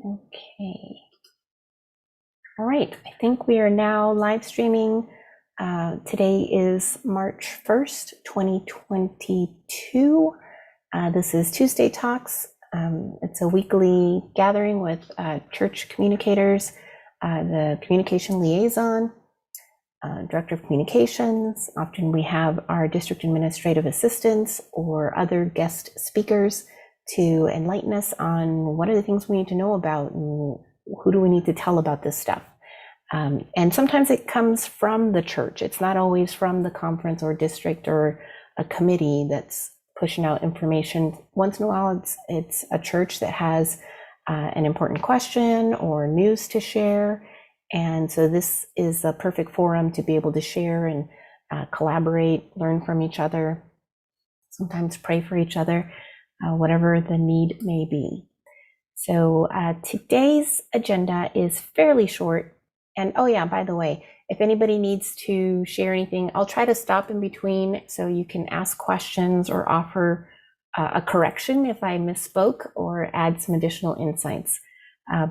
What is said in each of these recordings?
Okay. All right. I think we are now live streaming. Today is March 1st, 2022. This is Tuesday Talks. It's a weekly gathering with church communicators, the communication liaison, director of communications. Often we have our district administrative assistants or other guest speakers to enlighten us on what are the things we need to know about and who do we need to tell about this stuff. And sometimes it comes from the church. It's not always from the conference or district or a committee that's pushing out information. Once in a while, it's a church that has an important question or news to share. And so this is a perfect forum to be able to share and collaborate, learn from each other, sometimes pray for each other, whatever the need may be. So today's agenda is fairly short. And oh yeah, by the way, if anybody needs to share anything, I'll try to stop in between so you can ask questions or offer a correction if I misspoke or add some additional insights.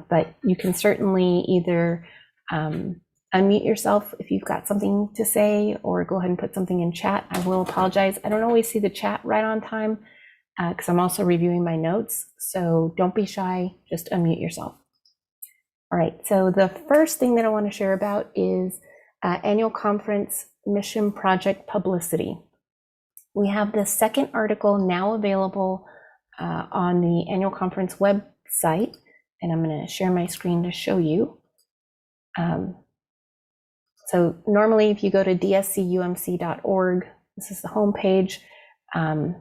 But you can certainly either unmute yourself if you've got something to say, or go ahead and put something in chat. I will apologize. I don't always see the chat right on time because I'm also reviewing my notes. So don't be shy, just unmute yourself. All right, so the first thing that I want to share about is annual conference mission project publicity. We have the second article now available on the annual conference website, and I'm going to share my screen to show you. So normally if you go to dscumc.org, this is the homepage.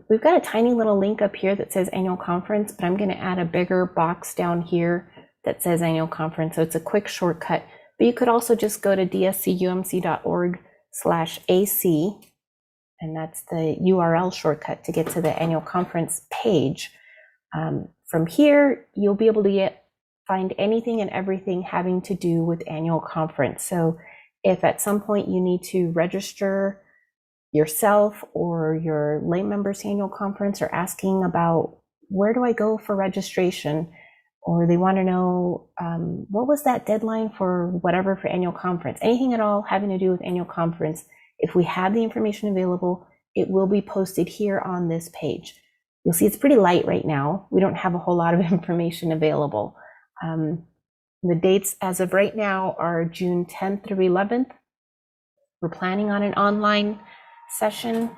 We've got a tiny little link up here that says annual conference, but I'm going to add a bigger box down here that says annual conference. So it's a quick shortcut, but you could also just go to dscumc.org/AC, and that's the URL shortcut to get to the annual conference page. From here, you'll be able to find anything and everything having to do with annual conference. So if at some point you need to register yourself or your lay members annual conference, or asking about where do I go for registration, or they want to know what was that deadline for whatever for annual conference, anything at all having to do with annual conference, if we have the information available, it will be posted here on this page. You'll see it's pretty light right now. We don't have a whole lot of information available. The dates as of right now are June 10th through 11th. We're planning on an online session,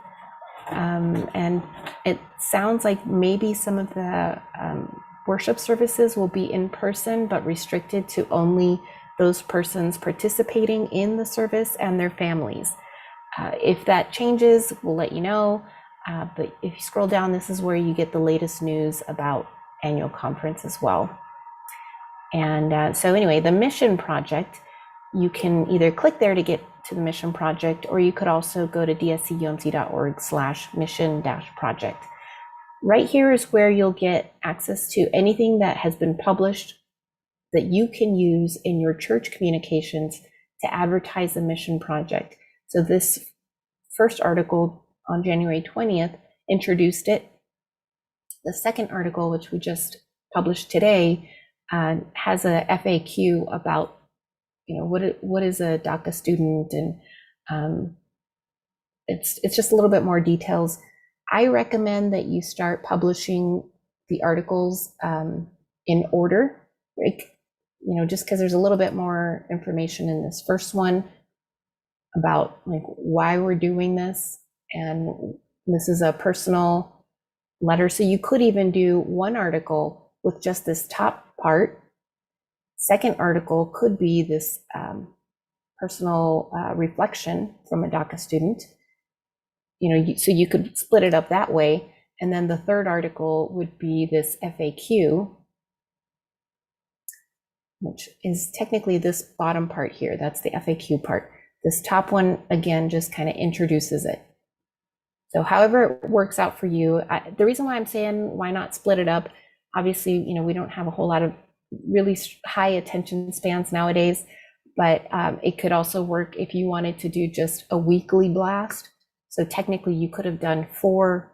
and it sounds like maybe some of the worship services will be in person, but restricted to only those persons participating in the service and their families. If that changes, we'll let you know. But if you scroll down, this is where you get the latest news about annual conference as well. And so anyway, the mission project, you can either click there to get to the mission project, or you could also go to dscumc.org/mission-project. Right here is where you'll get access to anything that has been published that you can use in your church communications to advertise the mission project. So this first article on January 20th introduced it. The second article, which we just published today, has a FAQ about, what is a DACA student, and it's just a little bit more details. I recommend that you start publishing the articles in order, just because there's a little bit more information in this first one about why we're doing this, and this is a personal letter. So you could even do one article with just this top part. Second article could be this personal reflection from a DACA student. So you could split it up that way. And then the third article would be this FAQ, which is technically this bottom part here. That's the FAQ part. This top one, again, just kind of introduces it. So however it works out for you, the reason why I'm saying why not split it up, obviously, we don't have a whole lot of really high attention spans nowadays, but it could also work if you wanted to do just a weekly blast. So technically you could have done 4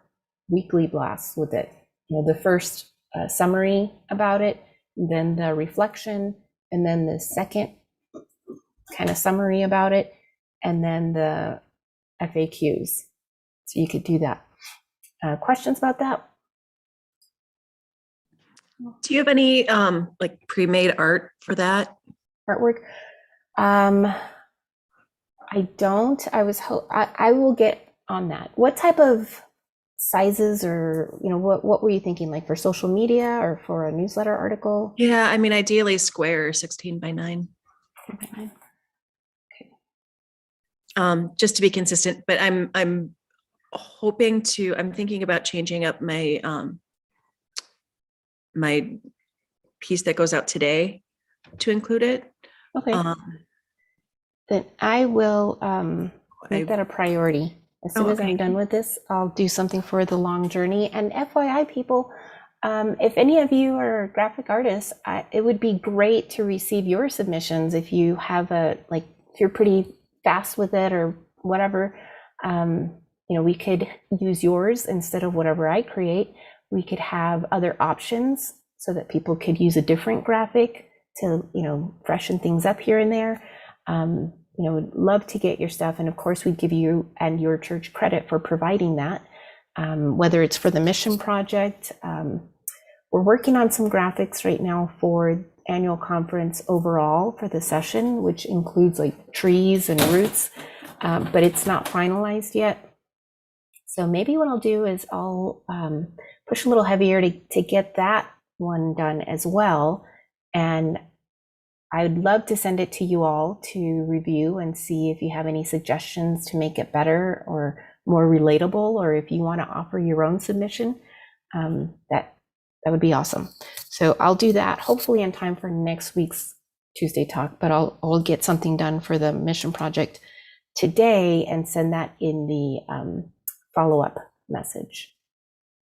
weekly blasts with it. The first summary about it, then the reflection, and then the second kind of summary about it, and then the FAQs. So you could do that. Questions about that? Do you have any like pre-made art for that? Artwork? I don't. I will get on that. What type of sizes, or what were you thinking, like for social media or for a newsletter article? Yeah, I mean, ideally square, 16 by 9. Just to be consistent, but I'm thinking about changing up my my piece that goes out today to include it. Okay. Then I will make that a priority. As soon as I'm done with this, I'll do something for the long journey. And FYI, people, if any of you are graphic artists, it would be great to receive your submissions. If you have if you're pretty fast with it or whatever, we could use yours instead of whatever I create. We could have other options so that people could use a different graphic to, freshen things up here and there. Would love to get your stuff. And of course, we'd give you and your church credit for providing that, whether it's for the mission project. We're working on some graphics right now for annual conference overall for the session, which includes like trees and roots, but it's not finalized yet. So maybe what I'll do is I'll push a little heavier to get that one done as well. And I'd love to send it to you all to review and see if you have any suggestions to make it better or more relatable, or if you want to offer your own submission, that would be awesome. So I'll do that hopefully in time for next week's Tuesday talk, but I'll get something done for the mission project today and send that in the follow-up message.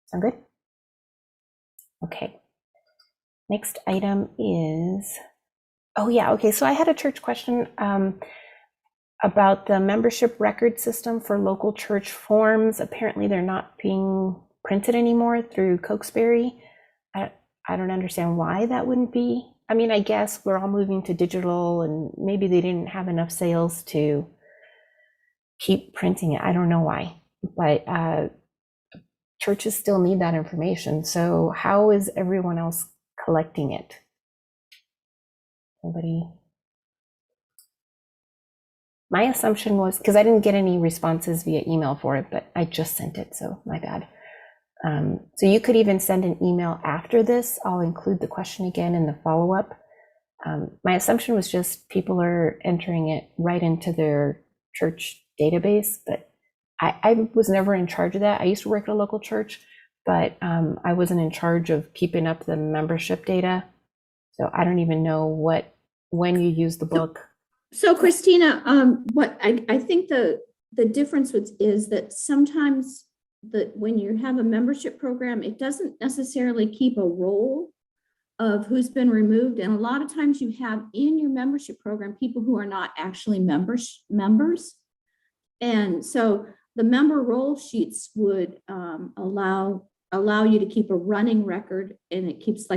Sound good? Okay. Next item is, so I had a church question about the membership record system for local church forms. Apparently they're not being printed anymore through Cokesbury. I don't understand why that wouldn't be. I mean, I guess we're all moving to digital and maybe they didn't have enough sales to keep printing it. I don't know why, but churches still need that information. So how is everyone else collecting it? Nobody? My assumption was, because I didn't get any responses via email for it, but I just sent it, so my bad. So you could even send an email after this. I'll include the question again in the follow-up. My assumption was just people are entering it right into their church database, but I was never in charge of that. I used to work at a local church, but I wasn't in charge of keeping up the membership data. So I don't even know when you use the book. So Christina, what I think the difference is that sometimes when you have a membership program, it doesn't necessarily keep a roll of who's been removed. And a lot of times you have in your membership program people who are not actually members. And so the member roll sheets would allow you to keep a running record, and it keeps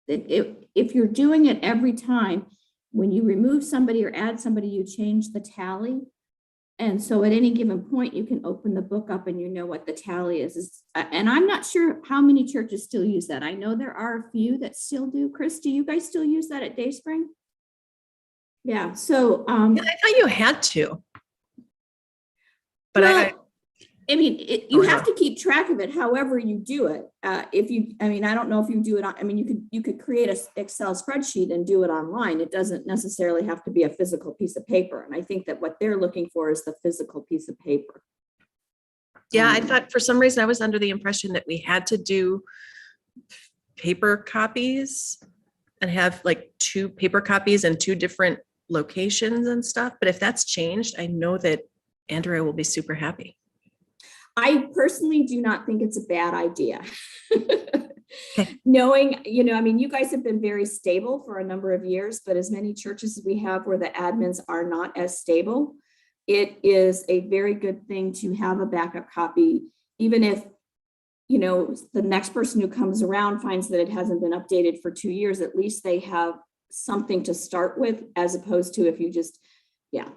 if you're doing it every time, when you remove somebody or add somebody, you change the tally. And so at any given point, you can open the book up and you know what the tally is. And I'm not sure how many churches still use that. I know there are a few that still do. Chris, do you guys still use that at Dayspring? Yeah, so I thought you had to. But well, I mean, you have to keep track of it however you do it. I don't know if you do it you could create an Excel spreadsheet and do it online. It doesn't necessarily have to be a physical piece of paper. And I think that what they're looking for is the physical piece of paper. Yeah, I thought for some reason I was under the impression that we had to do paper copies and have like 2 paper copies in 2 different locations and stuff. But if that's changed, I know that Andrea will be super happy. I personally do not think it's a bad idea. Knowing, you guys have been very stable for a number of years, but as many churches as we have where the admins are not as stable, it is a very good thing to have a backup copy, even if you know, the next person who comes around finds that it hasn't been updated for 2 years, at least they have something to start with, as opposed to if you just, yeah.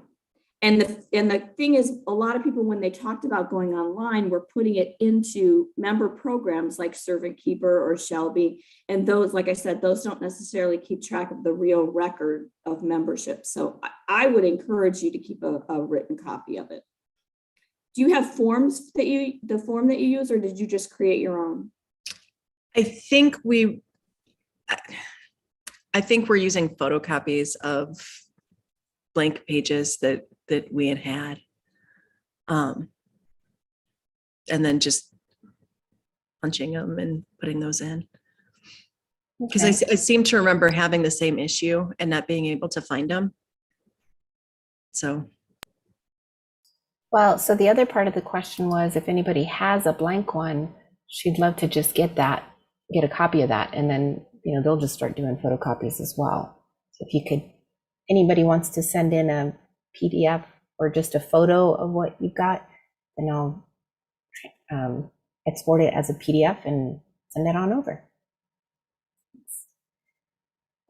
And the thing is, a lot of people, when they talked about going online, were putting it into member programs like Servant Keeper or Shelby. And those, like I said, those don't necessarily keep track of the real record of membership. So I would encourage you to keep a written copy of it. Do you have forms the form that you use, or did you just create your own? I think we're using photocopies of blank pages that we had. And then just punching them and putting those in. Because I seem to remember having the same issue and not being able to find them. So. Well, so the other part of the question was if anybody has a blank one, she'd love to just get a copy of that, and then, you know, they'll just start doing photocopies as well. So if you could, anybody wants to send in a PDF or just a photo of what you've got, then I'll export it as a PDF and send it on over.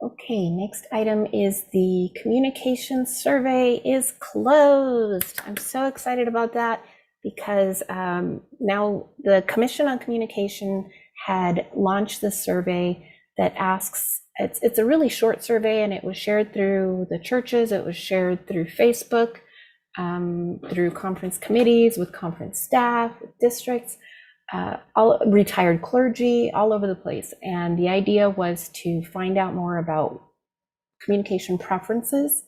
Okay, next item is the communication survey is closed. I'm so excited about that because now the Commission on Communication had launched this survey that asks, it's a really short survey, and it was shared through the churches, it was shared through Facebook, through conference committees, with conference staff, with districts, all retired clergy, all over the place. And the idea was to find out more about communication preferences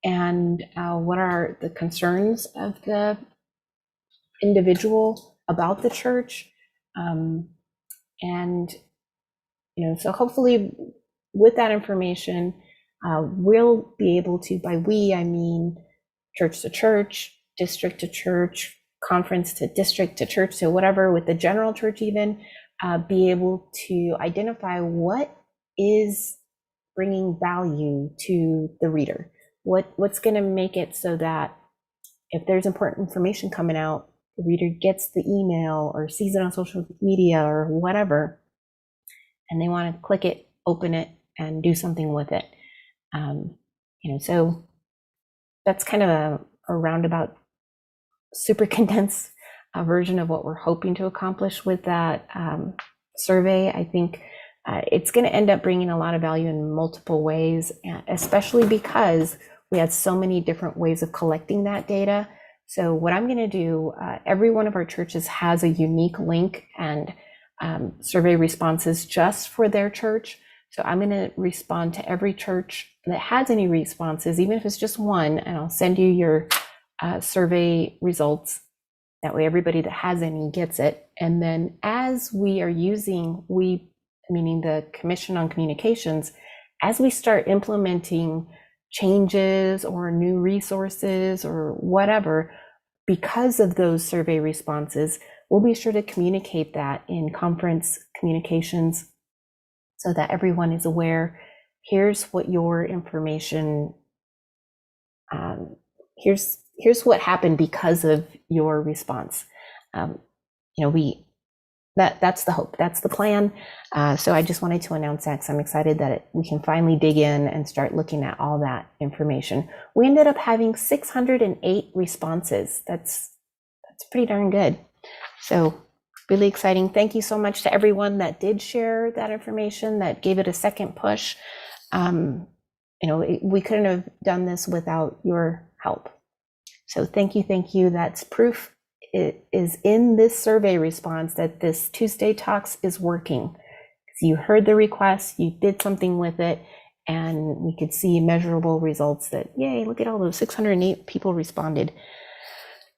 and what are the concerns of the individual about the church. And, you know, so hopefully with that information, we'll be able to, by we, I mean church to church, district to church, conference to district to church to whatever, with the general church even, be able to identify what is bringing value to the reader, what's going to make it so that if there's important information coming out, the reader gets the email or sees it on social media or whatever, and they want to click it, open it, and do something with it. You know, so that's kind of a roundabout, super condensed version of what we're hoping to accomplish with that survey. I think it's going to end up bringing a lot of value in multiple ways, especially because we had so many different ways of collecting that data. So what I'm going to do, every one of our churches has a unique link and survey responses just for their church. So I'm going to respond to every church that has any responses, even if it's just one, and I'll send you your survey results. That way everybody that has any gets it. And then as we are using, meaning the Commission on Communications, as we start implementing changes or new resources or whatever, because of those survey responses, we'll be sure to communicate that in conference communications so that everyone is aware, here's what your information, here's what happened because of your response. You know, that's the hope, that's the plan. So I just wanted to announce that because I'm excited that we can finally dig in and start looking at all that information. We ended up having 608 responses. That's pretty darn good. So really exciting. Thank you so much to everyone that did share that information, that gave it a second push. You know, we couldn't have done this without your help. So thank you. That's proof it is in this survey response that this Tuesday Talks is working. You heard the request, you did something with it, and we could see measurable results that, yay, look at all those 608 people responded.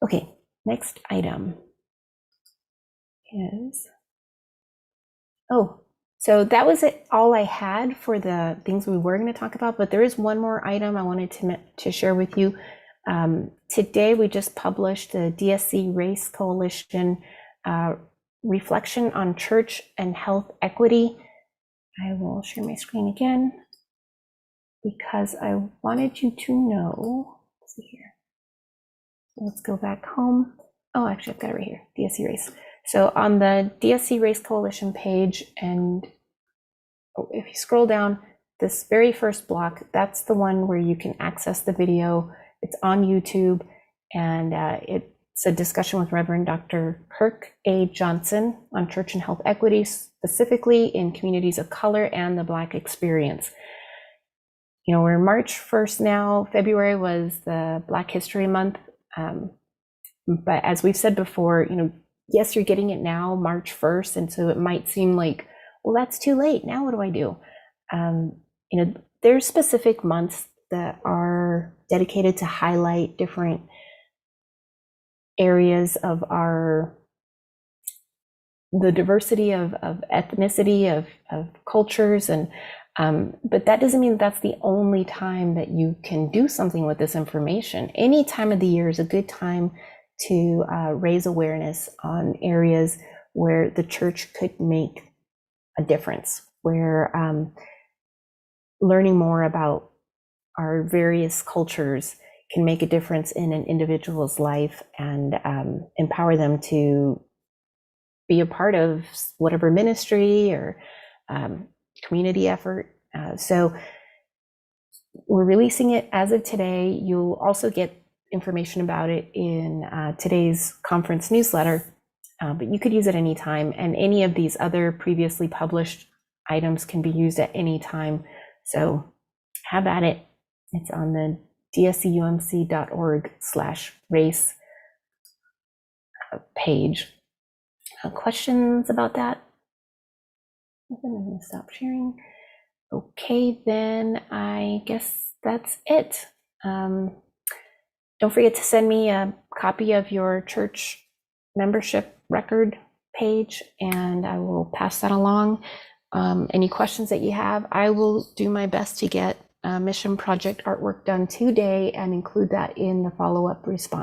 Okay, next item is, so that was it, all I had for the things we were going to talk about, but there is one more item I wanted to share with you. Today we just published the DSC Race Coalition Reflection on Church and Health Equity. I will share my screen again because I wanted you to know, let's see here. Let's go back home. Oh, actually I've got it right here, DSC Race. So on the DSC Race Coalition page, and if you scroll down, this very first block, that's the one where you can access the video. It's on YouTube, and it's a discussion with Reverend Dr. Kirk A. Johnson on church and health equity, specifically in communities of color and the Black experience. You know, we're March 1st now. February was the Black History Month. But as we've said before, you know, yes, you're getting it now, March 1st. And so it might seem like, well, that's too late. Now what do I do? You know, there's specific months that are dedicated to highlight different areas of the diversity of ethnicity, of cultures, and but that doesn't mean that's the only time that you can do something with this information. Any time of the year is a good time to raise awareness on areas where the church could make a difference, where learning more about our various cultures can make a difference in an individual's life and empower them to be a part of whatever ministry or community effort. So we're releasing it as of today. You'll also get information about it in today's conference newsletter, but you could use it anytime, and any of these other previously published items can be used at any time. So have at it. It's on the dscumc.org/race page. Questions about that? I'm going to stop sharing. Okay, then I guess that's it. Don't forget to send me a copy of your church membership record page, and I will pass that along. Any questions that you have, I will do my best to get Mission Project artwork done today and include that in the follow-up response.